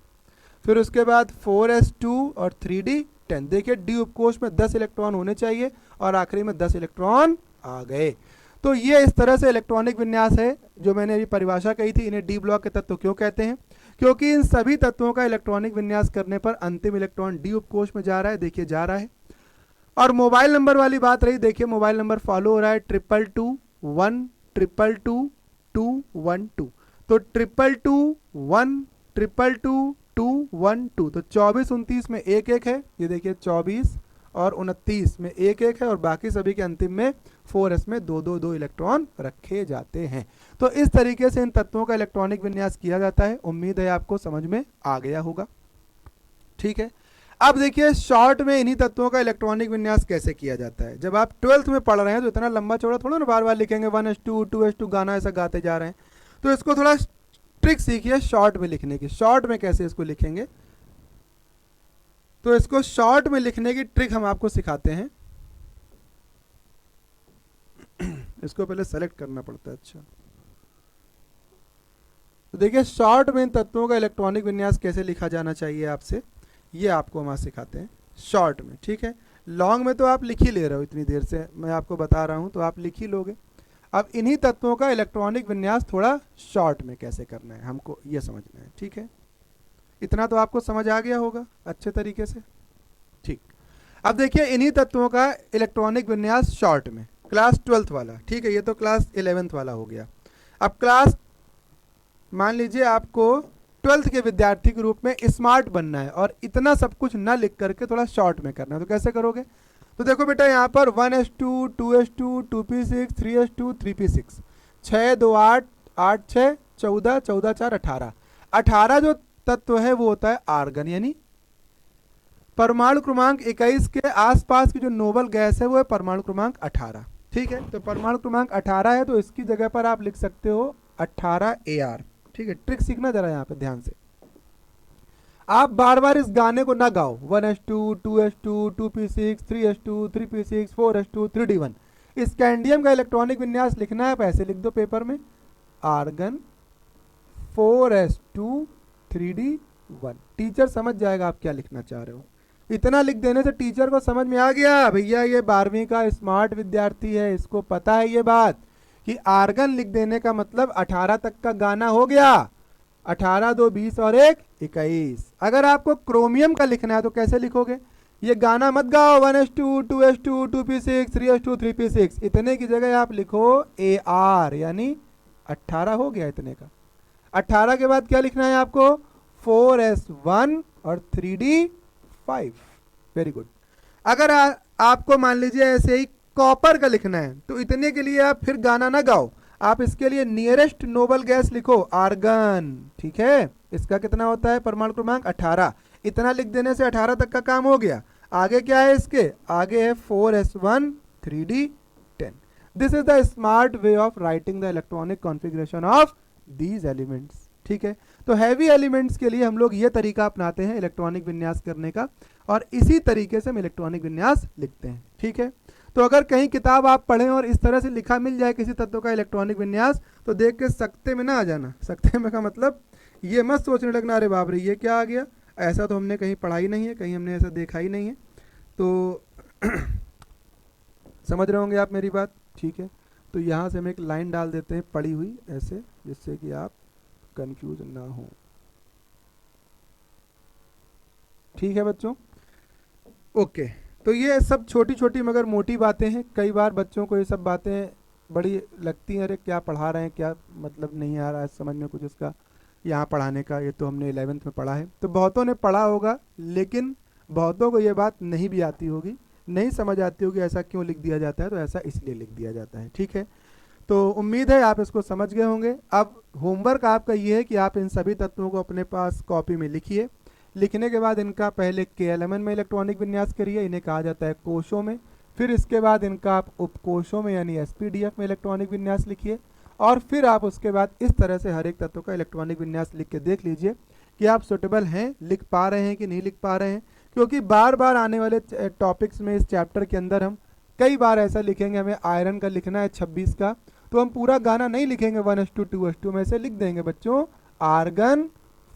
फिर उसके बाद 4s2 और 3d10। देखिए डी उपकोष में 10 इलेक्ट्रॉन होने चाहिए और आखिरी में 10 इलेक्ट्रॉन आ गए। तो ये इस तरह से इलेक्ट्रॉनिक विन्यास है जो मैंने अभी परिभाषा कही थी। इन्हें डी ब्लॉक के तत्व क्यों कहते हैं? क्योंकि इन सभी तत्वों का इलेक्ट्रॉनिक विन्यास करने पर अंतिम इलेक्ट्रॉन डी उपकोष में जा रहा है, देखिए जा रहा है। और मोबाइल नंबर वाली बात रही, देखिए मोबाइल नंबर फॉलो हो रहा है 222 1 222 212। तो 222 1 222 212, तो 24 29 में 1 1 है, ये देखिए 24 और 29 में 1 1 है, और बाकी सभी के अंतिम में 4s में 2 2 2 इलेक्ट्रॉन रखे जाते हैं। तो इस तरीके से इन तत्वों का इलेक्ट्रॉनिक विन्यास किया जाता है। उम्मीद है आपको समझ में आ गया होगा। ठीक है, अब देखिए शॉर्ट में इन्हीं तत्वों का इलेक्ट्रॉनिक विन्यास कैसे किया जाता है। जब आप 12th में पढ़ रहे हैं तो इतना लंबा चौड़ा थोड़ा ना बार बार लिखेंगे 1s2 2s2 गाना ऐसा गाते जा रहे हैं, तो इसको थोड़ा ट्रिक सीखिए शॉर्ट में लिखने की। शॉर्ट में कैसे इसको लिखेंगे, तो इसको शॉर्ट में लिखने की ट्रिक हम आपको सिखाते हैं। इसको पहले सेलेक्ट करना पड़ता है। अच्छा, तो देखिए शॉर्ट में इन तत्वों का इलेक्ट्रॉनिक विन्यास कैसे लिखा जाना चाहिए आपसे, ये आपको हम आज सिखाते हैं शॉर्ट में। ठीक है, लॉन्ग में तो आप लिख ही ले रहे हो, इतनी देर से मैं आपको बता रहा हूं तो आप लिख ही लोगे। अब इन्हीं तत्वों का इलेक्ट्रॉनिक विन्यास थोड़ा शॉर्ट में कैसे करना है हमको ये समझना है। ठीक है, इतना तो आपको समझ आ गया होगा अच्छे तरीके से। ठीक, अब देखिए इन्हीं तत्वों का इलेक्ट्रॉनिक विन्यास शॉर्ट में, क्लास 12th वाला। ठीक है, ये तो क्लास 11th वाला हो गया। अब क्लास, मान लीजिए आपको 12th के विद्यार्थी के रूप में स्मार्ट बनना है और इतना सब कुछ ना लिख करके थोड़ा शॉर्ट में करना है, तो कैसे करोगे? तो देखो बेटा यहाँ पर 1s2 2s2 2p6 3s2 3p6 6 2 8 8 6 14 14 4 18 18 जो तत्व है वो होता है आर्गन, यानी परमाणु क्रमांक 21 के आसपास की जो नोबल गैस है वो है परमाणु क्रमांक 18। ठीक है, तो परमाणु क्रमांक 18 है तो इसकी जगह पर आप लिख सकते हो 18 AR। ठीक है, ट्रिक सीखना जरा यहाँ पे ध्यान से। आप बार बार इस गाने को ना गाओ 1s2 2s2 2p6 3s2 3p6 4s2 3d1। Scandium का इलेक्ट्रॉनिक विन्यास लिखना है, आप ऐसे लिख दो पेपर में, आर्गन 4s2 3d1। टीचर समझ जाएगा आप क्या लिखना चाह रहे हो। इतना लिख देने से टीचर को समझ में आ गया भैया ये 12वीं का स्मार्ट विद्यार्थी है, इसको पता है ये बात कि आर्गन लिख देने का मतलब 18 तक का गाना हो गया। 18 2 20 और 1 21। अगर आपको क्रोमियम का लिखना है तो कैसे लिखोगे? ये गाना मत गाओ 1s2 2s2 2p6 3s2 3p6, इतने की जगह आप लिखो AR, यानी 18 हो गया इतने का। 18 के बाद क्या लिखना है आपको? 4s1 और 3d5। Very good. अगर आपको मान लीजिए ऐसे ही कॉपर का लिखना है तो इतने के लिए आप फिर गाना ना गाओ, आप इसके लिए नियरेस्ट नोबल गैस लिखो आर्गन। ठीक है, इसका कितना होता है परमाणु क्रमांक 18। इतना लिख देने से 18 तक का काम हो गया। आगे क्या है इसके? आगे है 4s1 3d10। This is the smart way of writing the electronic configuration of these elements. ठीक है, तो हैवी एलिमेंट्स के लिए हम लोग ये तरीका अपनाते हैं इलेक्ट्रॉनिक विन्यास करने का, और इसी तरीके से हम इलेक्ट्रॉनिक विन्यास लिखते हैं। ठीक है, तो अगर कहीं किताब आप पढ़ें और इस तरह से लिखा मिल जाए किसी तत्व का इलेक्ट्रॉनिक विन्यास, तो देख के सकते में ना आ जाना। सकते में का मतलब ये मत सोचने लगना अरे बाप रे ये क्या आ गया, ऐसा तो हमने कहीं पढ़ा ही नहीं है, कहीं हमने ऐसा देखा ही नहीं है। तो समझ रहे होंगे आप मेरी बात। ठीक है, तो यहाँ से हम एक लाइन डाल देते हैं पड़ी हुई ऐसे, जिससे कि आप कंफ्यूज ना हो। ठीक है बच्चों, ओके। तो ये सब छोटी छोटी मगर मोटी बातें हैं। कई बार बच्चों को ये सब बातें बड़ी लगती हैं, अरे क्या पढ़ा रहे हैं, क्या मतलब नहीं आ रहा है समझ में कुछ इसका यहाँ पढ़ाने का, ये तो हमने 11th में पढ़ा है। तो बहुतों ने पढ़ा होगा, लेकिन बहुतों को ये बात नहीं भी आती होगी, नहीं समझ आती होगी ऐसा क्यों लिख दिया जाता है, तो ऐसा इसलिए लिख दिया जाता है। ठीक है, तो उम्मीद है आप इसको समझ गए होंगे। अब होमवर्क आपका ये है कि आप इन सभी तत्वों को अपने पास कॉपी में लिखिए। लिखने के बाद इनका पहले KLMN में इलेक्ट्रॉनिक विन्यास करिए, इन्हें कहा जाता है कोशों में। फिर इसके बाद इनका आप उपकोशों में यानी SPDF में इलेक्ट्रॉनिक विन्यास लिखिए, और फिर आप उसके बाद इस तरह से हर एक तत्व का इलेक्ट्रॉनिक विन्यास लिख के देख लीजिए कि आप सुटेबल हैं, लिख पा रहे हैं कि नहीं लिख पा रहे हैं। क्योंकि बार बार आने वाले टॉपिक्स में इस चैप्टर के अंदर हम कई बार ऐसा लिखेंगे, हमें आयरन का लिखना है 26 का, तो हम पूरा गाना नहीं लिखेंगे 1s2 2s2 में, से लिख देंगे बच्चों आर्गन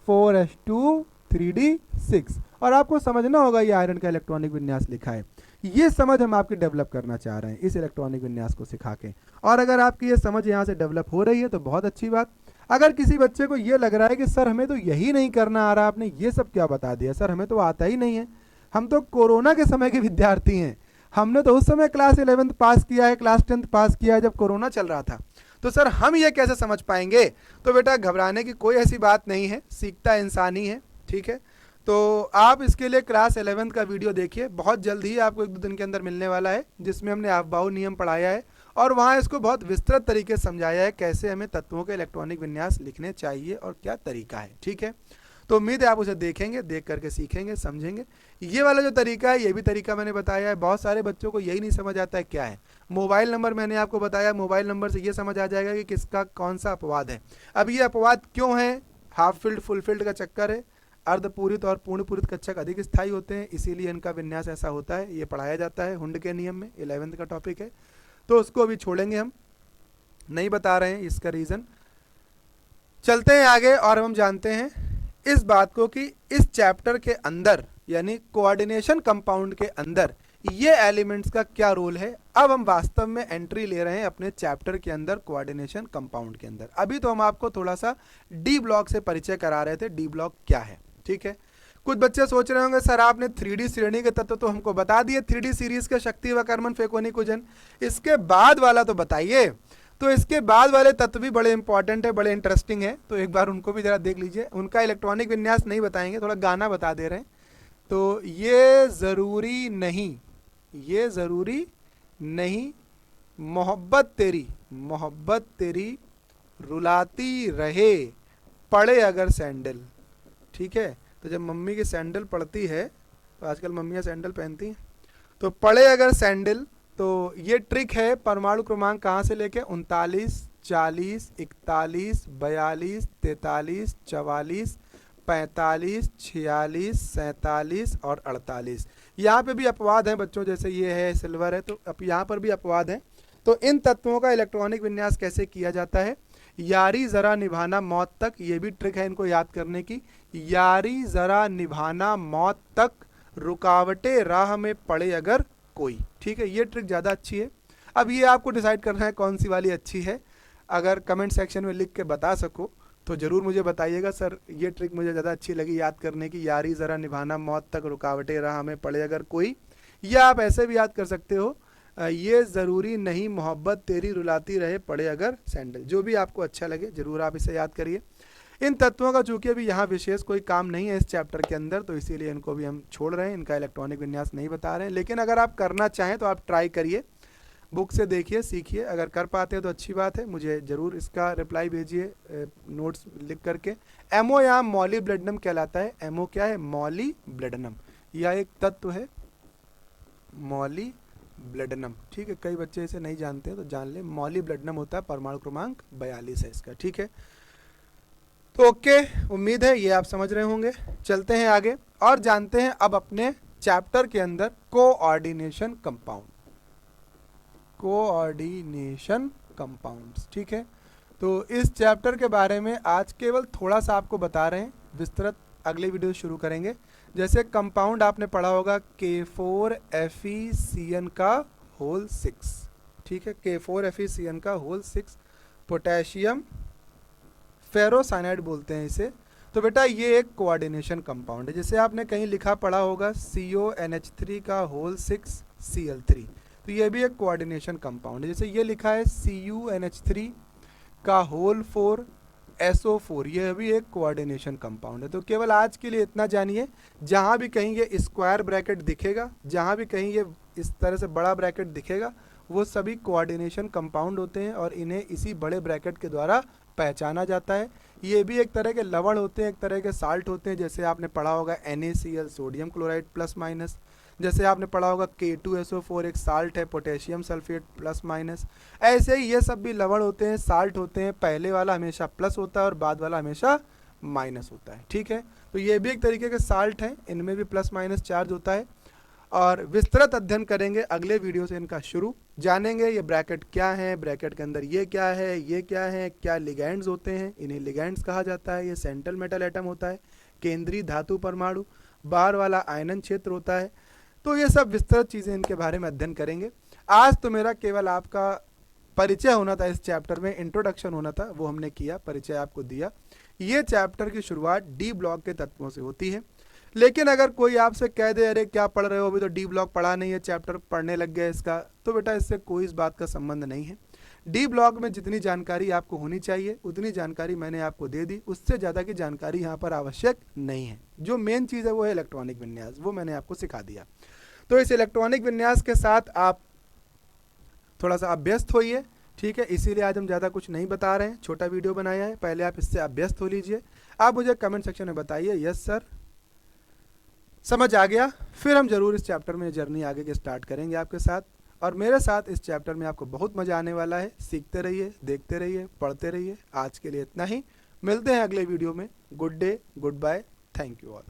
4s2 3d6, और आपको समझना होगा ये आयरन का इलेक्ट्रॉनिक विन्यास लिखा है। ये समझ हम आपकी डेवलप करना चाह रहे हैं इस इलेक्ट्रॉनिक विन्यास को सिखा के। और अगर आपकी ये समझ यहाँ से डेवलप हो रही है तो बहुत अच्छी बात। अगर किसी बच्चे को ये लग रहा है कि सर हमें तो यही नहीं करना आ रहा, आपने ये सब क्या बता दिया, सर हमें तो आता ही नहीं है, हम तो कोरोना के समय के विद्यार्थी हैं, हमने तो उस समय क्लास 11th पास किया है, क्लास 10th पास किया है जब कोरोना चल रहा था, तो सर हम ये कैसे समझ पाएंगे। तो बेटा घबराने की कोई ऐसी बात नहीं है, सीखता इंसान ही है, ठीक है। तो आप इसके लिए क्लास 11th का वीडियो देखिए, बहुत जल्द ही आपको 1-2 दिन के अंदर मिलने वाला है, जिसमें हमने अफबाऊ नियम पढ़ाया है और वहाँ इसको बहुत विस्तृत तरीके से समझाया है कैसे हमें तत्वों के इलेक्ट्रॉनिक विन्यास लिखने चाहिए और क्या तरीका है, ठीक है। तो उम्मीद है आप उसे देखेंगे, देख करके सीखेंगे, समझेंगे। ये वाला जो तरीका है, ये भी तरीका मैंने बताया है, बहुत सारे बच्चों को यही नहीं समझ आता है क्या है। मोबाइल नंबर मैंने आपको बताया, मोबाइल नंबर से ये समझ आ जाएगा कि किसका कौन सा अपवाद है। अब ये अपवाद क्यों है, हाफ फिल्ड फुल फिल्ड का चक्कर है, अर्धपूरित और पूर्ण पूरित कक्षक अधिक स्थायी होते हैं, इसीलिए इनका विन्यास ऐसा होता है, ये पढ़ाया जाता है हुंड के नियम में, 11th का टॉपिक है, तो उसको अभी छोड़ेंगे, हम नहीं बता रहे हैं इसका रीज़न। चलते हैं आगे और हम जानते हैं इस बात को कि इस चैप्टर के अंदर यानी कोऑर्डिनेशन कंपाउंड के अंदर ये एलिमेंट्स का क्या रोल है। अब हम वास्तव में एंट्री ले रहे हैं अपने चैप्टर के अंदर कोऑर्डिनेशन कंपाउंड के अंदर। अभी तो हम आपको थोड़ा सा डी ब्लॉक से परिचय करा रहे थे, डी ब्लॉक क्या है, ठीक है। कुछ बच्चे सोच रहे होंगे सर आपने 3D श्रेणी के तत्व तो हमको बता दिए, 3D सीरीज के शक्ति व कर्मन फेकोनी कुजन, इसके बाद वाला तो बताइए। तो इसके बाद वाले तत्व भी बड़े इंपॉर्टेंट है, बड़े इंटरेस्टिंग है, तो एक बार उनको भी जरा देख लीजिए। उनका इलेक्ट्रॉनिक विन्यास नहीं बताएंगे, थोड़ा गाना बता दे रहे हैं। तो ये ज़रूरी नहीं, ये ज़रूरी नहीं, मोहब्बत तेरी रुलाती रहे, पड़े अगर सैंडल, ठीक है। तो जब मम्मी की सैंडल पड़ती है, तो आजकल मम्मियाँ सैंडल पहनती हैं, तो पड़े अगर सैंडल, तो ये ट्रिक है परमाणु क्रमांक कहाँ से लेके 39, 40, 41, 42, 43, 44, 45, 46, 47 और 48। यहाँ पे भी अपवाद हैं बच्चों, जैसे ये है सिल्वर है, तो अब यहाँ पर भी अपवाद हैं। तो इन तत्वों का इलेक्ट्रॉनिक विन्यास कैसे किया जाता है। यारी ज़रा निभाना मौत तक, ये भी ट्रिक है इनको याद करने की। यारी ज़रा निभाना मौत तक, रुकावटें राह में पड़े अगर कोई, ठीक है। ये ट्रिक ज़्यादा अच्छी है। अब ये आपको डिसाइड करना है कौन सी वाली अच्छी है। अगर कमेंट सेक्शन में लिख के बता सको तो ज़रूर मुझे बताइएगा, सर ये ट्रिक मुझे ज़्यादा अच्छी लगी याद करने की, यारी ज़रा निभाना मौत तक, रुकावटें राह में पड़े अगर कोई। या आप ऐसे भी याद कर सकते हो, ये ज़रूरी नहीं, मोहब्बत तेरी रुलाती रहे, पड़े अगर सैंडल। जो भी आपको अच्छा लगे ज़रूर आप इसे याद करिए। इन तत्वों का चूंकि अभी यहाँ विशेष कोई काम नहीं है इस चैप्टर के अंदर, तो इसीलिए इनको भी हम छोड़ रहे हैं, इनका इलेक्ट्रॉनिक विन्यास नहीं बता रहे हैं। लेकिन अगर आप करना चाहें तो आप ट्राई करिए, बुक से देखिए, सीखिए। अगर कर पाते हैं तो अच्छी बात है, मुझे ज़रूर इसका रिप्लाई भेजिए नोट्स लिख करके। एमओ यहाँ मॉलिब्डेनम कहलाता है। एमओ क्या है, मॉलिब्डेनम, यह एक तत्व है मॉलिब्डेनम, ठीक है। कई बच्चे इसे नहीं जानते हैं तो जान ले, मॉलिब्डेनम होता है, परमाणु क्रमांक 42 है इसका, ठीक है। तो ओके, उम्मीद है ये आप समझ रहे होंगे। चलते हैं आगे और जानते हैं अब अपने चैप्टर के अंदर कोऑर्डिनेशन कंपाउंड, कोऑर्डिनेशन कंपाउंड्स, ठीक है। तो इस चैप्टर के बारे में आज केवल थोड़ा सा आपको बता रहे हैं, विस्तृत अगले वीडियो शुरू करेंगे। जैसे कंपाउंड आपने पढ़ा होगा K4FeCN का होल 6, ठीक है, K4FeCN का होल 6, पोटेशियम फेरोसाइनाइड बोलते हैं इसे। तो बेटा ये एक कोऑर्डिनेशन कंपाउंड है। जैसे आपने कहीं लिखा पढ़ा होगा CONH3 का होल 6 Cl3, तो ये भी एक कोऑर्डिनेशन कंपाउंड है। जैसे ये लिखा है CuNH3 का होल 4 SO4, यह भी एक कोऑर्डिनेशन कंपाउंड है। तो केवल आज के लिए इतना जानिए, जहाँ भी कहीं ये स्क्वायर ब्रैकेट दिखेगा, जहाँ भी कहीं ये इस तरह से बड़ा ब्रैकेट दिखेगा, वो सभी कोऑर्डिनेशन कंपाउंड होते हैं और इन्हें इसी बड़े ब्रैकेट के द्वारा पहचाना जाता है। ये भी एक तरह के लवण होते हैं, एक तरह के साल्ट होते हैं। जैसे आपने पढ़ा होगा NaCl sodium chloride plus minus, जैसे आपने पढ़ा होगा K2SO4 एक साल्ट है, पोटेशियम सल्फेट प्लस माइनस। ऐसे ही ये सब भी लवण होते हैं, साल्ट होते हैं। पहले वाला हमेशा प्लस होता है और बाद वाला हमेशा माइनस होता है, ठीक है। तो ये भी एक तरीके के साल्ट हैं, इनमें भी प्लस माइनस चार्ज होता है। और विस्तृत अध्ययन करेंगे अगले वीडियो से इनका शुरू, जानेंगे ये ब्रैकेट क्या है, ब्रैकेट के अंदर ये क्या है, ये क्या है, क्या लिगैंड्स होते हैं, इन्हें लिगैंड्स कहा जाता है। ये सेंट्रल मेटल एटम होता है, केंद्रीय धातु परमाणु। बार वाला आयनन क्षेत्र होता है। तो ये सब विस्तृत चीज़ें इनके बारे में अध्ययन करेंगे। आज तो मेरा केवल आपका परिचय होना था, इस चैप्टर में इंट्रोडक्शन होना था, वो हमने किया, परिचय आपको दिया। ये चैप्टर की शुरुआत डी ब्लॉक के तत्वों से होती है। लेकिन अगर कोई आपसे कह दे अरे क्या पढ़ रहे हो, अभी तो डी ब्लॉक पढ़ा नहीं है, चैप्टर पढ़ने लग गए इसका, तो बेटा इससे कोई इस बात का संबंध नहीं है। डी ब्लॉक में जितनी जानकारी आपको होनी चाहिए उतनी जानकारी मैंने आपको दे दी, उससे ज़्यादा की जानकारी यहाँ पर आवश्यक नहीं है। जो मेन चीज़ है वो है इलेक्ट्रॉनिक विन्यास, वो मैंने आपको सिखा दिया। तो इस इलेक्ट्रॉनिक विन्यास के साथ आप थोड़ा सा अभ्यस्त होइए, ठीक है। इसीलिए आज हम ज़्यादा कुछ नहीं बता रहे हैं, छोटा वीडियो बनाया है, पहले आप इससे अभ्यस्त हो लीजिए। आप मुझे कमेंट सेक्शन में बताइए यस सर समझ आ गया, फिर हम जरूर इस चैप्टर में जर्नी आगे के स्टार्ट करेंगे आपके साथ। और मेरे साथ इस चैप्टर में आपको बहुत मज़ा आने वाला है। सीखते रहिए, देखते रहिए, पढ़ते रहिए। आज के लिए इतना ही, मिलते हैं अगले वीडियो में। Good day, goodbye, thank you all.